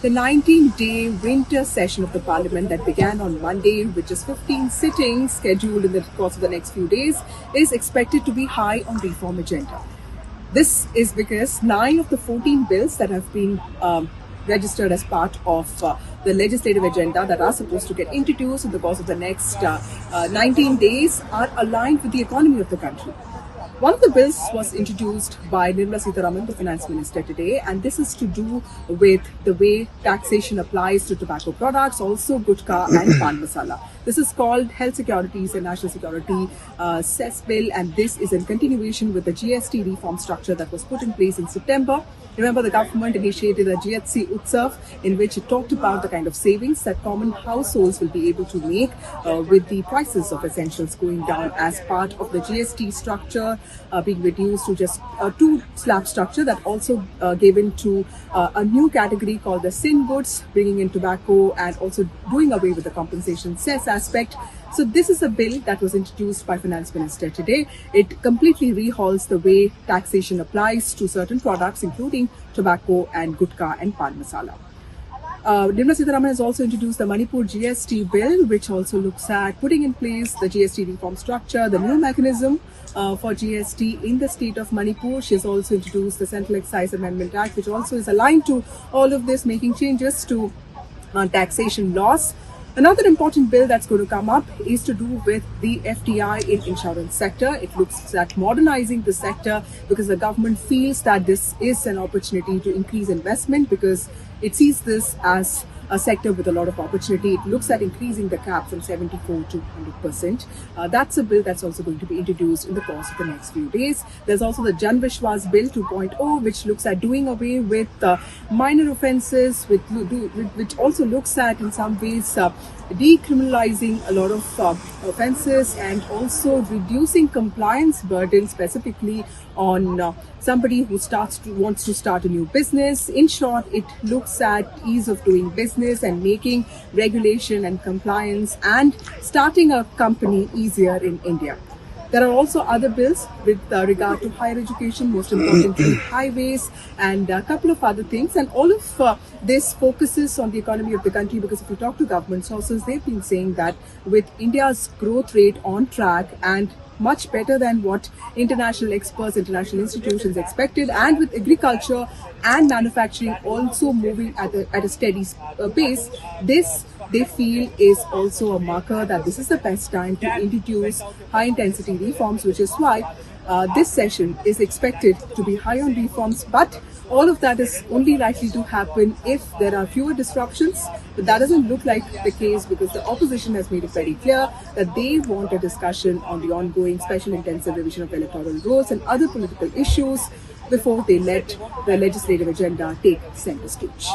The 19-day winter session of the Parliament that began on Monday, which is 15 sittings scheduled in the course of the next few days, is expected to be high on reform agenda. This is because 9 of the 14 bills that have been registered as part of the legislative agenda that are supposed to get introduced in the course of the next 19 days are aligned with the economy of the country. One of the bills was introduced by Nirmala Sitharaman, the finance minister, today, and this is to do with the way taxation applies to tobacco products, also gutka and pan masala. This is called Health Securities and National Security cess bill, and this is in continuation with the GST reform structure that was put in place in September. Remember, the government initiated a GST Utsav in which it talked about the kind of savings that common households will be able to make with the prices of essentials going down as part of the GST structure being reduced to just a two-slab structure that also given to a new category called the sin goods, bringing in tobacco and also doing away with the compensation cess aspect. So this is a bill that was introduced by Finance Minister today. It completely rehauls the way taxation applies to certain products, including tobacco and gutka and pan masala. Nirmala Sitharaman has also introduced the Manipur GST bill, which also looks at putting in place the GST reform structure, the new mechanism for GST in the state of Manipur. She has also introduced the Central Excise Amendment Act, which also is aligned to all of this, making changes to taxation laws. Another important bill that's going to come up is to do with the FDI in insurance sector. It looks at modernizing the sector because the government feels that this is an opportunity to increase investment because it sees this as a sector with a lot of opportunity. It looks at increasing the cap from 74 to 100%. That's a bill that's also going to be introduced in the course of the next few days. There's also the Jan Vishwas Bill 2.0, which looks at doing away with minor offences, which also looks at, in some ways, decriminalizing a lot of offences and also reducing compliance burden specifically on somebody who wants to start a new business. In short, it looks at ease of doing business and making regulation and compliance and starting a company easier in India. There are also other bills with regard to higher education, most importantly highways and a couple of other things. And all of this focuses on the economy of the country because if you talk to government sources, they've been saying that with India's growth rate on track and much better than what international experts, international institutions expected, and with agriculture and manufacturing also moving at a steady pace, this they feel is also a marker that this is the best time to introduce high-intensity reforms, which is why this session is expected to be high on reforms, but all of that is only likely to happen if there are fewer disruptions. But that doesn't look like the case because the opposition has made it very clear that they want a discussion on the ongoing special intensive revision of electoral rules and other political issues before they let the legislative agenda take center stage.